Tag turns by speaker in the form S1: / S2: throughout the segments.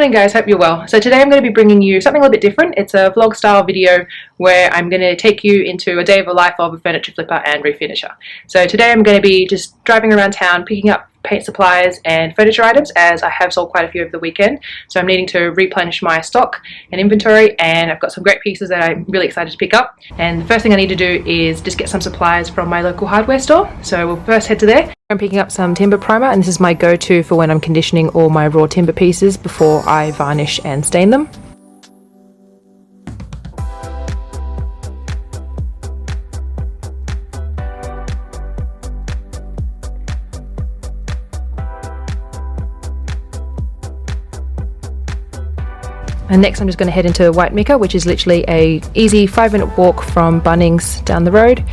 S1: morning guys, hope you're well. So today I'm going to be bringing you something a little bit different. It's a vlog style video where I'm going to take you into a day of the life of a furniture flipper and refinisher. So today I'm going to be just driving around town picking up paint supplies and furniture items, as I have sold quite a few over the weekend. So I'm needing to replenish my stock and inventory, and I've got some great pieces that I'm really excited to pick up. And the first thing I need to do is just get some supplies from my local hardware store. So we'll first head to there. I'm picking up some timber primer, and this is my go-to for when I'm conditioning all my raw timber pieces before I varnish and stain them. And next I'm just going to head into White Mika, which is literally a easy 5-minute walk from Bunnings down the road.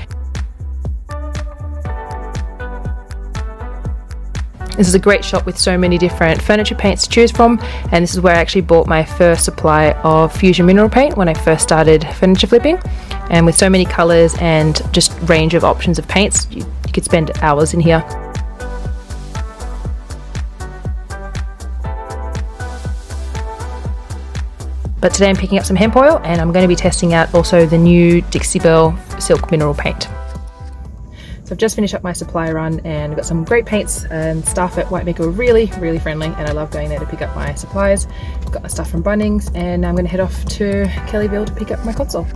S1: This is a great shop with so many different furniture paints to choose from, and this is where I actually bought my first supply of Fusion mineral paint when I first started furniture flipping. And with so many colours and just range of options of paints, you could spend hours in here. But today I'm picking up some hemp oil, and I'm going to be testing out also the new Dixie Belle silk mineral paint. So I've just finished up my supply run and I've got some great paints, and staff at White Mika were really friendly, and I love going there to pick up my supplies. I've got my stuff from Bunnings, and now I'm going to head off to Kellyville to pick up my console.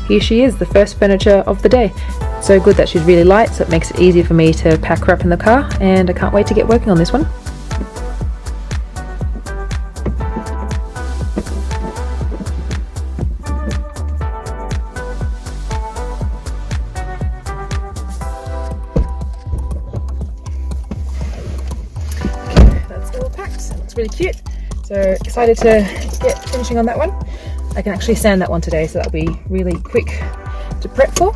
S1: Here she is, the first furniture of the day. So good that she's really light, so it makes it easier for me to pack her up in the car, and I can't wait to get working on this one. Okay, that's all packed. It looks really cute. So excited to get finishing on that one. I can actually sand that one today, so that'll be really quick to prep for.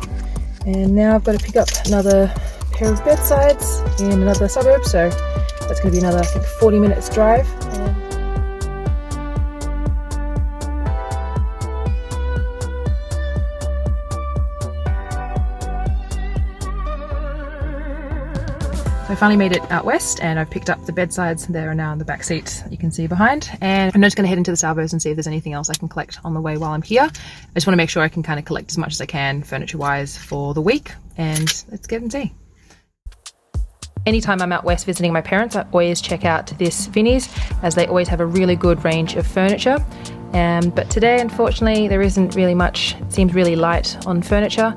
S1: And now I've got to pick up another pair of bedsides in another suburb, so that's going to be another, I think, 40 minutes drive. I finally made it out west, and I've picked up the bedsides. They are now in the back seat you can see behind, and I'm just going to head into the salvos and see if there's anything else I can collect on the way while I'm here. I just want to make sure I can kind of collect as much as I can furniture wise for the week, and let's get and see. Anytime I'm out west visiting my parents, I always check out this Vinnie's, as they always have a really good range of furniture. But today, unfortunately, there isn't really much. It seems really light on furniture.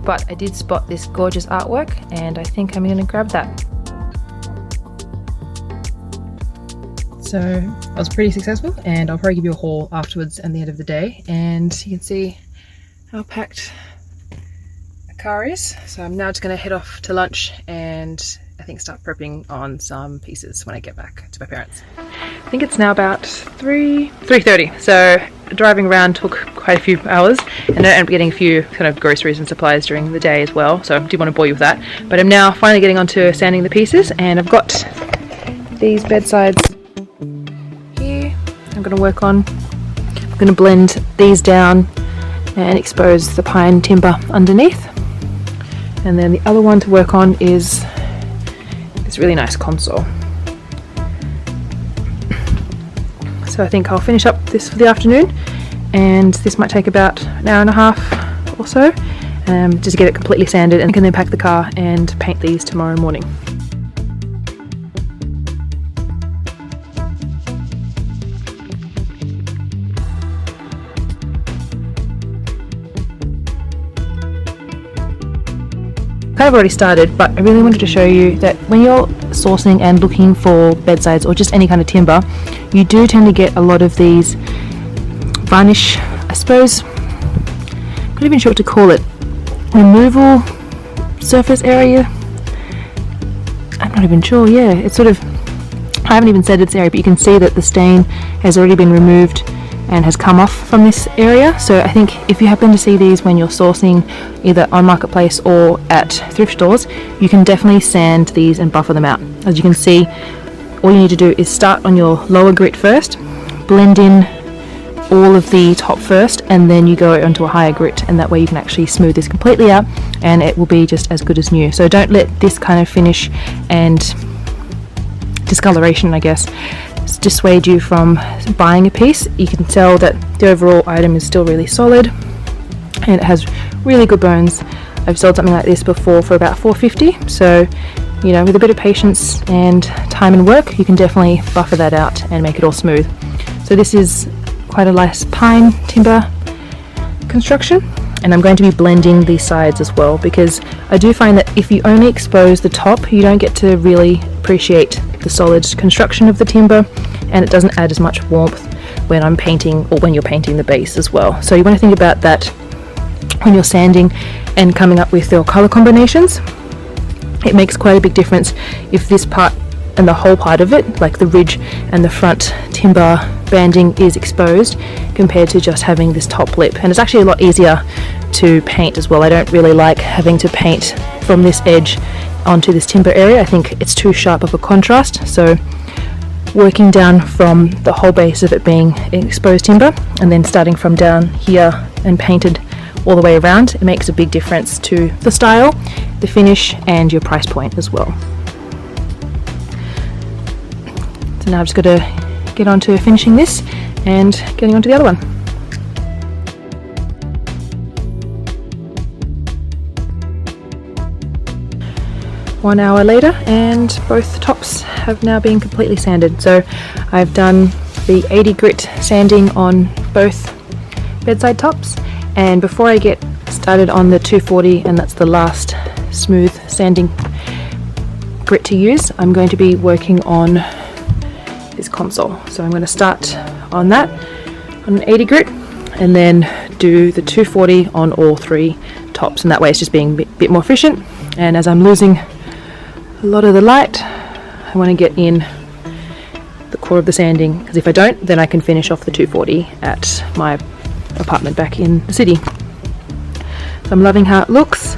S1: But I did spot this gorgeous artwork, and I think I'm going to grab that. So I was pretty successful, and I'll probably give you a haul afterwards at the end of the day, and you can see how packed the car is. So I'm now just going to head off to lunch and I think start prepping on some pieces when I get back to my parents. I think it's now about 3:30, so driving around took quite a few hours, and I ended up getting a few kind of groceries and supplies during the day as well, so I didn't want to bore you with that. But I'm now finally getting onto sanding the pieces, and I've got these bedsides here I'm going to work on. I'm going to blend these down and expose the pine timber underneath. And then the other one to work on is this really nice console. So I think I'll finish up this for the afternoon, and this might take about an hour and a half or so, just to get it completely sanded, and I can then pack the car and paint these tomorrow morning. Kind of already started, but I really wanted to show you that when you're sourcing and looking for bedsides or just any kind of timber, you do tend to get a lot of these varnish, I suppose, I'm not even sure what to call it, removal surface area. I'm not even sure. Yeah, it's sort of, I haven't even said its area, but you can see that the stain has already been removed and has come off from this area. So I think if you happen to see these when you're sourcing either on Marketplace or at thrift stores, you can definitely sand these and buffer them out. As you can see, all you need to do is start on your lower grit first, blend in all of the top first, and then you go onto a higher grit, and that way you can actually smooth this completely out and it will be just as good as new. So don't let this kind of finish and discoloration, I guess, dissuade you from buying a piece. You can tell that the overall item is still really solid and it has really good bones. I've sold something like this before for about $4.50, so you know, with a bit of patience and time and work, you can definitely buffer that out and make it all smooth. So this is quite a nice pine timber construction, and I'm going to be blending these sides as well, because I do find that if you only expose the top, you don't get to really appreciate the solid construction of the timber, and it doesn't add as much warmth when I'm painting, or when you're painting the base as well. So you want to think about that when you're sanding and coming up with your color combinations. It makes quite a big difference if this part and the whole part of it, like the ridge and the front timber banding, is exposed compared to just having this top lip. And it's actually a lot easier to paint as well. I don't really like having to paint from this edge onto this timber area. I think it's too sharp of a contrast. So working down from the whole base of it being exposed timber and then starting from down here and painted all the way around, it makes a big difference to the style, the finish, and your price point as well. So now I've just got to get on to finishing this and getting on to the other one. One hour later, and both tops have now been completely sanded. So I've done the 80 grit sanding on both bedside tops, and before I get started on the 240, and that's the last smooth sanding grit to use, I'm going to be working on this console. So I'm going to start on that on an 80 grit and then do the 240 on all three tops, and that way it's just being a bit more efficient. And as I'm losing a lot of the light, I want to get in the core of the sanding, because if I don't, then I can finish off the 240 at my apartment back in the city. So I'm loving how it looks,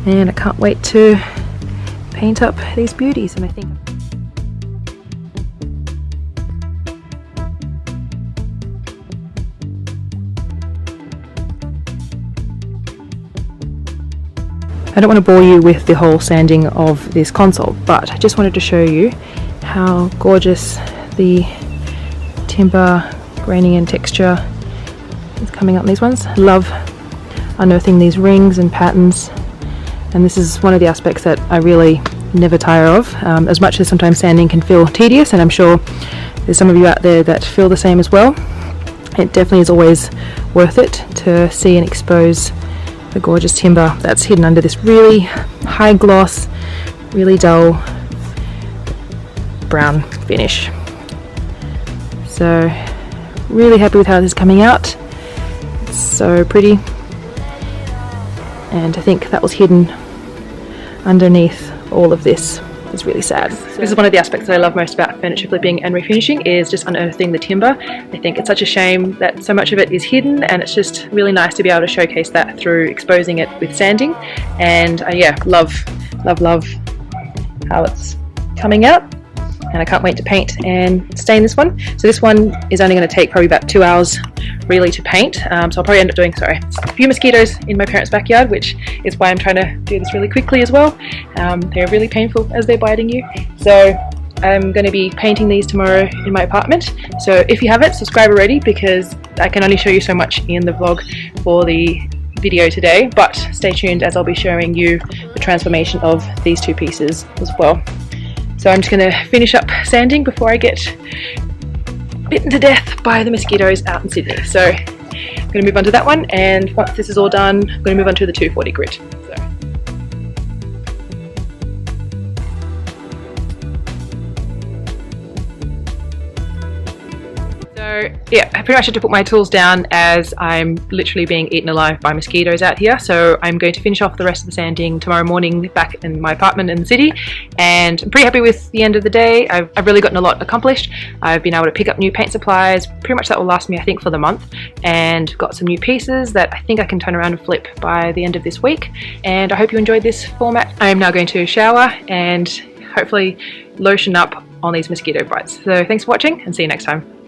S1: and I can't wait to paint up these beauties. And I think I don't want to bore you with the whole sanding of this console, but I just wanted to show you how gorgeous the timber graining and texture is coming up in these ones. I love unearthing these rings and patterns, and this is one of the aspects that I really never tire of. As much as sometimes sanding can feel tedious, and I'm sure there's some of you out there that feel the same as well, it definitely is always worth it to see and expose the gorgeous timber that's hidden under this really high gloss, really dull brown finish. So really happy with how this is coming out. It's so pretty, and I think that was hidden underneath all of this. It's really sad. This is one of the aspects that I love most about furniture flipping and refinishing, is just unearthing the timber. I think it's such a shame that so much of it is hidden, and it's just really nice to be able to showcase that through exposing it with sanding. And yeah, love how it's coming out, and I can't wait to paint and stain this one. So this one is only going to take probably about 2 hours really to paint, so I'll probably end up doing a few mosquitoes in my parents' backyard, which is why I'm trying to do this really quickly as well. They're really painful as they're biting you, so I'm going to be painting these tomorrow in my apartment. So if you haven't, subscribe already, because I can only show you so much in the vlog for the video today, but stay tuned as I'll be showing you the transformation of these two pieces as well. So I'm just going to finish up sanding before I get bitten to death by the mosquitoes out in Sydney. So I'm going to move on to that one, and once this is all done, I'm going to move on to the 240 grit. So yeah, I pretty much had to put my tools down as I'm literally being eaten alive by mosquitoes out here. So I'm going to finish off the rest of the sanding tomorrow morning back in my apartment in the city, and I'm pretty happy with the end of the day. I've really gotten a lot accomplished. I've been able to pick up new paint supplies, pretty much that will last me I think for the month, and got some new pieces that I think I can turn around and flip by the end of this week. And I hope you enjoyed this format. I am now going to shower and hopefully lotion up on these mosquito bites. So thanks for watching, and see you next time.